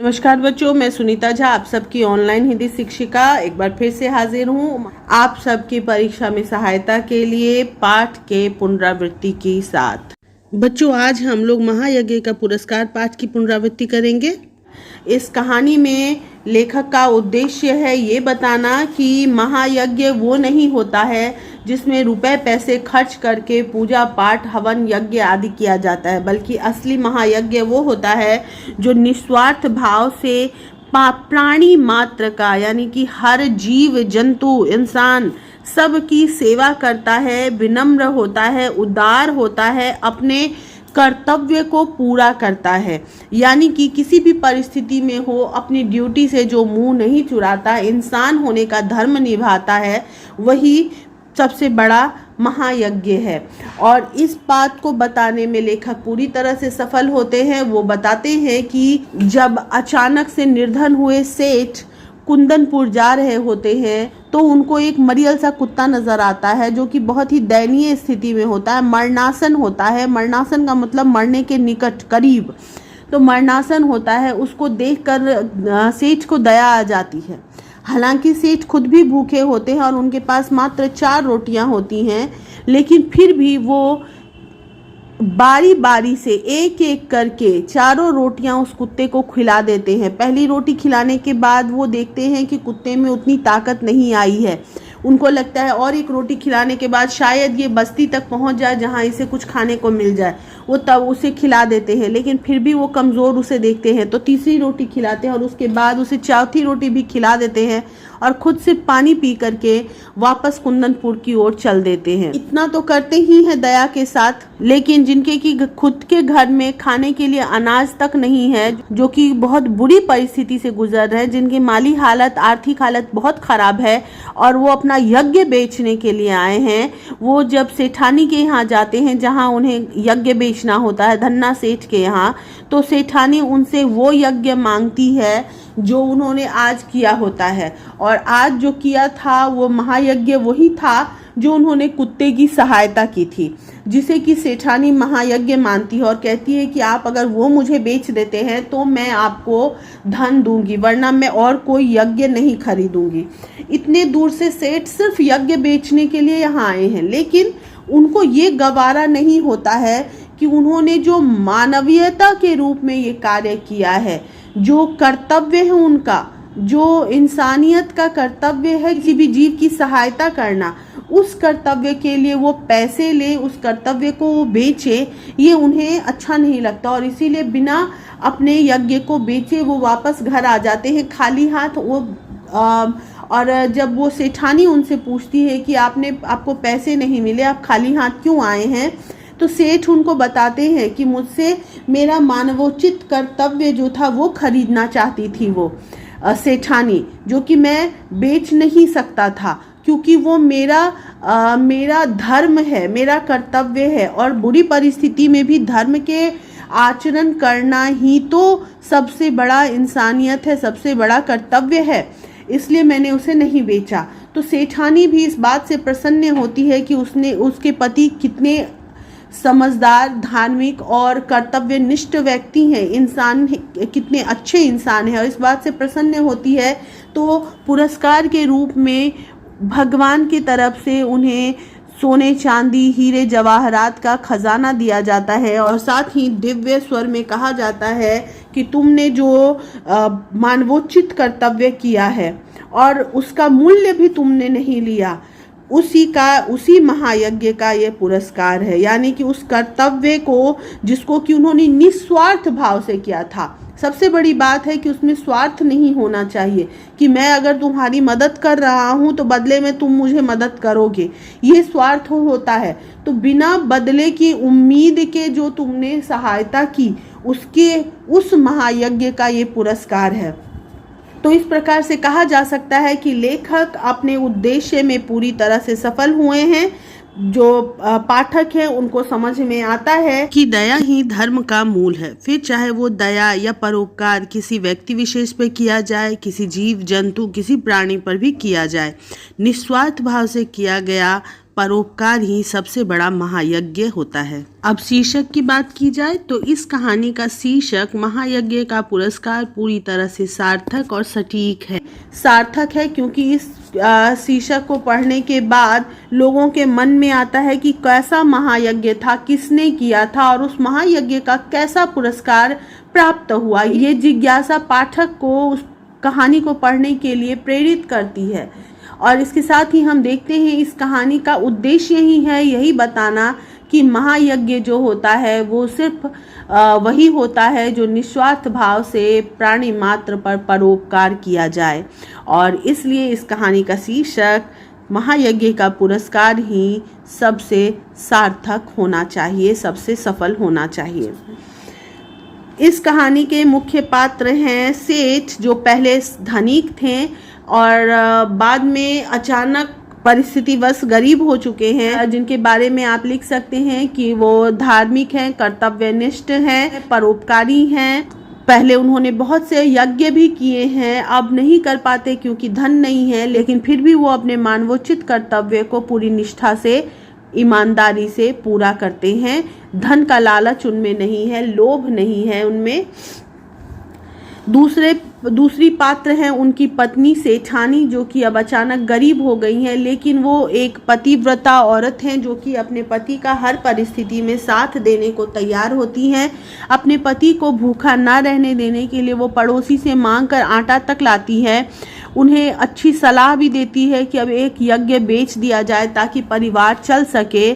नमस्कार बच्चों, मैं सुनीता झा आप सबकी ऑनलाइन हिंदी शिक्षिका एक बार फिर से हाजिर हूँ आप सबकी परीक्षा में सहायता के लिए पाठ के पुनरावृत्ति के साथ। बच्चों, आज हम लोग महायज्ञ का पुरस्कार पाठ की पुनरावृत्ति करेंगे। इस कहानी में लेखक का उद्देश्य है ये बताना कि महायज्ञ वो नहीं होता है जिसमें रुपए पैसे खर्च करके पूजा पाठ हवन यज्ञ आदि किया जाता है, बल्कि असली महायज्ञ वो होता है जो निस्वार्थ भाव से प्राणी मात्र का यानी कि हर जीव जंतु इंसान सबकी सेवा करता है, विनम्र होता है, उदार होता है, अपने कर्तव्य को पूरा करता है। यानी कि किसी भी परिस्थिति में हो अपनी ड्यूटी से जो मुंह नहीं चुराता, इंसान होने का धर्म निभाता है, वही सबसे बड़ा महायज्ञ है। और इस बात को बताने में लेखक पूरी तरह से सफल होते हैं। वो बताते हैं कि जब अचानक से निर्धन हुए सेठ कुंदनपुर जा रहे होते हैं तो उनको एक मरियल सा कुत्ता नजर आता है जो कि बहुत ही दयनीय स्थिति में होता है, मरणासन होता है। मरणासन का मतलब मरने के निकट करीब, तो मरणासन होता है। उसको देखकर सेठ को दया आ जाती है। हालांकि सेठ खुद भी भूखे होते हैं और उनके पास मात्र 4 रोटियां होती हैं, लेकिन फिर भी वो बारी बारी से एक एक करके 4 रोटियां उस कुत्ते को खिला देते हैं। पहली रोटी खिलाने के बाद वो देखते हैं कि कुत्ते में उतनी ताकत नहीं आई है। उनको लगता है और एक रोटी खिलाने के बाद शायद ये बस्ती तक पहुंच जाए जहां इसे कुछ खाने को मिल जाए। वो तब उसे खिला देते हैं, लेकिन फिर भी वो कमज़ोर उसे देखते हैं तो तीसरी रोटी खिलाते हैं और उसके बाद उसे चौथी रोटी भी खिला देते हैं और खुद से पानी पी करके वापस कुंदनपुर की ओर चल देते हैं। इतना तो करते ही हैं दया के साथ, लेकिन जिनके की खुद के घर में खाने के लिए अनाज तक नहीं है, जो कि बहुत बुरी परिस्थिति से गुजर रहे हैं, जिनकी माली हालत आर्थिक हालत बहुत खराब है और वो अपना यज्ञ बेचने के लिए आए हैं। वो जब सेठानी के यहाँ जाते हैं जहाँ उन्हें यज्ञ बेचना होता है, धन्ना सेठ के यहाँ, तो सेठानी उनसे वो यज्ञ मांगती है जो उन्होंने आज किया होता है। और आज जो किया था वो महायज्ञ वही था जो उन्होंने कुत्ते की सहायता की थी, जिसे कि सेठानी महायज्ञ मानती है और कहती है कि आप अगर वो मुझे बेच देते हैं तो मैं आपको धन दूंगी, वरना मैं और कोई यज्ञ नहीं खरीदूंगी। इतने दूर से सेठ सिर्फ यज्ञ बेचने के लिए यहाँ आए हैं, लेकिन उनको ये गवारा नहीं होता है कि उन्होंने जो मानवीयता के रूप में ये कार्य किया है, जो कर्तव्य है उनका, जो इंसानियत का कर्तव्य है किसी भी जीव की सहायता करना, उस कर्तव्य के लिए वो पैसे ले, उस कर्तव्य को वो बेचे, ये उन्हें अच्छा नहीं लगता और इसीलिए बिना अपने यज्ञ को बेचे वो वापस घर आ जाते हैं खाली हाथ। और जब वो सेठानी उनसे पूछती है कि आपको पैसे नहीं मिले, आप खाली हाथ क्यों आए हैं, तो सेठ उनको बताते हैं कि मुझसे मेरा मानवोचित कर्तव्य जो था वो खरीदना चाहती थी वो सेठानी, जो कि मैं बेच नहीं सकता था क्योंकि वो मेरा धर्म है, मेरा कर्तव्य है और बुरी परिस्थिति में भी धर्म के आचरण करना ही तो सबसे बड़ा इंसानियत है, सबसे बड़ा कर्तव्य है, इसलिए मैंने उसे नहीं बेचा। तो सेठानी भी इस बात से प्रसन्न होती है कि उसके पति कितने समझदार, धार्मिक और कर्तव्यनिष्ठ व्यक्ति हैं, इंसान कितने अच्छे इंसान हैं, और इस बात से प्रसन्न होती है। तो पुरस्कार के रूप में भगवान की तरफ से उन्हें सोने चांदी हीरे जवाहरात का खजाना दिया जाता है और साथ ही दिव्य स्वर में कहा जाता है कि तुमने जो मानवोचित कर्तव्य किया है और उसका मूल्य भी तुमने नहीं लिया, उसी महायज्ञ का ये पुरस्कार है। यानी कि उस कर्तव्य को जिसको कि उन्होंने निस्वार्थ भाव से किया था। सबसे बड़ी बात है कि उसमें स्वार्थ नहीं होना चाहिए कि मैं अगर तुम्हारी मदद कर रहा हूं तो बदले में तुम मुझे मदद करोगे, ये स्वार्थ होता है। तो बिना बदले की उम्मीद के जो तुमने सहायता की, उस महायज्ञ का ये पुरस्कार है। तो इस प्रकार से कहा जा सकता है कि लेखक अपने उद्देश्य में पूरी तरह से सफल हुए हैं। जो पाठक है उनको समझ में आता है कि दया ही धर्म का मूल है, फिर चाहे वो दया या परोपकार किसी व्यक्ति विशेष पर किया जाए, किसी जीव जंतु, किसी प्राणी पर भी किया जाए, निस्वार्थ भाव से किया गया परोपकार ही सबसे बड़ा महायज्ञ होता है। अब शीर्षक की बात की जाए तो इस कहानी का शीर्षक महायज्ञ का पुरस्कार पूरी तरह से सार्थक और सटीक है। सार्थक है क्योंकि इस शीर्षक को पढ़ने के बाद लोगों के मन में आता है कि कैसा महायज्ञ था, किसने किया था और उस महायज्ञ का कैसा पुरस्कार प्राप्त हुआ। ये जिज्ञासा पाठक को उस कहानी को पढ़ने के लिए प्रेरित करती है। और इसके साथ ही हम देखते हैं इस कहानी का उद्देश्य ही है यही बताना कि महायज्ञ जो होता है वो सिर्फ वही होता है जो निस्वार्थ भाव से प्राणी मात्र पर परोपकार किया जाए। और इसलिए इस कहानी का शीर्षक महायज्ञ का पुरस्कार ही सबसे सार्थक होना चाहिए, सबसे सफल होना चाहिए। इस कहानी के मुख्य पात्र हैं सेठ, जो पहले धनिक थे और बाद में अचानक परिस्थितिवश गरीब हो चुके हैं, जिनके बारे में आप लिख सकते हैं कि वो धार्मिक हैं, कर्तव्यनिष्ठ हैं, परोपकारी हैं। पहले उन्होंने बहुत से यज्ञ भी किए हैं, अब नहीं कर पाते क्योंकि धन नहीं है, लेकिन फिर भी वो अपने मानवोचित कर्तव्य को पूरी निष्ठा से, ईमानदारी से पूरा करते हैं। धन का लालच उनमें नहीं है, लोभ नहीं है उनमें। दूसरी पात्र है उनकी पत्नी सेठानी, जो कि अब अचानक गरीब हो गई हैं, लेकिन वो एक पतिव्रता औरत हैं जो कि अपने पति का हर परिस्थिति में साथ देने को तैयार होती हैं। अपने पति को भूखा ना रहने देने के लिए वो पड़ोसी से मांग कर आटा तक लाती है। उन्हें अच्छी सलाह भी देती है कि अब एक यज्ञ बेच दिया जाए ताकि परिवार चल सके।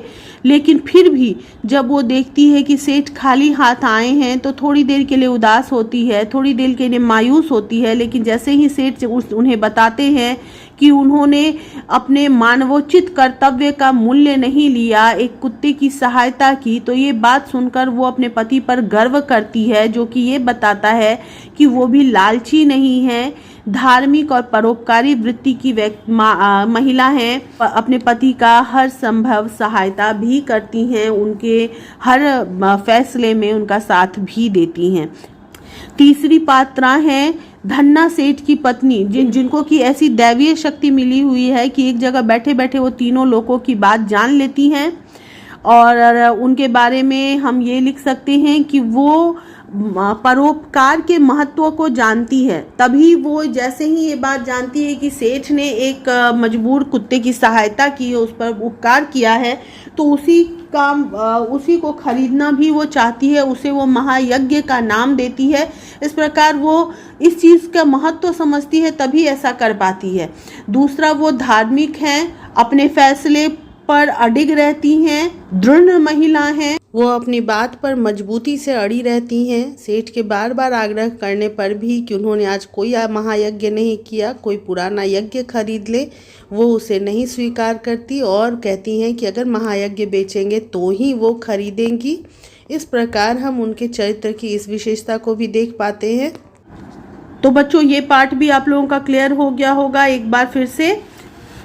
लेकिन फिर भी जब वो देखती है कि सेठ खाली हाथ आए हैं तो थोड़ी देर के लिए उदास होती है, थोड़ी देर के लिए मायूस होती है। लेकिन जैसे ही सेठ उन्हें बताते हैं कि उन्होंने अपने मानवोचित कर्तव्य का मूल्य नहीं लिया, एक कुत्ते की सहायता की, तो ये बात सुनकर वो अपने पति पर गर्व करती है, जो कि ये बताता है कि वो भी लालची नहीं है, धार्मिक और परोपकारी वृत्ति की महिला हैं। अपने पति का हर संभव सहायता भी करती हैं, उनके हर फैसले में उनका साथ भी देती हैं। तीसरी पात्रा है धन्ना सेठ की पत्नी, जिनको की ऐसी दैवीय शक्ति मिली हुई है कि एक जगह बैठे बैठे वो तीनों लोगों की बात जान लेती हैं। और उनके बारे में हम ये लिख सकते हैं कि वो परोपकार के महत्व को जानती है। तभी वो जैसे ही ये बात जानती है कि सेठ ने एक मजबूर कुत्ते की सहायता की है, उस पर उपकार किया है, तो उसी को खरीदना भी वो चाहती है, उसे वो महायज्ञ का नाम देती है। इस प्रकार वो इस चीज़ का महत्व समझती है, तभी ऐसा कर पाती है। दूसरा, वो धार्मिक हैं, अपने फैसले पर अडिग रहती हैं, दृढ़ महिला हैं, वो अपनी बात पर मजबूती से अड़ी रहती हैं। सेठ के बार बार आग्रह करने पर भी कि उन्होंने आज कोई महायज्ञ नहीं किया, कोई पुराना यज्ञ खरीद ले, वो उसे नहीं स्वीकार करती और कहती हैं कि अगर महायज्ञ बेचेंगे तो ही वो खरीदेंगी। इस प्रकार हम उनके चरित्र की इस विशेषता को भी देख पाते हैं। तो बच्चों, ये पार्ट भी आप लोगों का क्लियर हो गया होगा। एक बार फिर से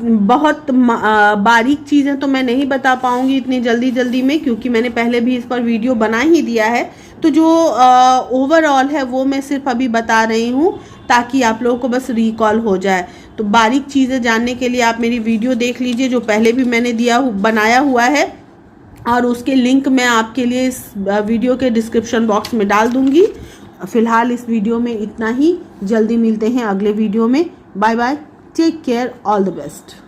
बहुत बारीक चीज़ें तो मैं नहीं बता पाऊंगी इतनी जल्दी में, क्योंकि मैंने पहले भी इस पर वीडियो बना ही दिया है। तो जो ओवरऑल है वो मैं सिर्फ अभी बता रही हूँ ताकि आप लोगों को बस रिकॉल हो जाए। तो बारीक चीज़ें जानने के लिए आप मेरी वीडियो देख लीजिए, जो पहले भी मैंने बनाया हुआ है, और उसके लिंक मैं आपके लिए इस वीडियो के डिस्क्रिप्शन बॉक्स में डाल दूँगी। फिलहाल इस वीडियो में इतना ही, जल्दी मिलते हैं अगले वीडियो में। Bye bye, take care, all the best.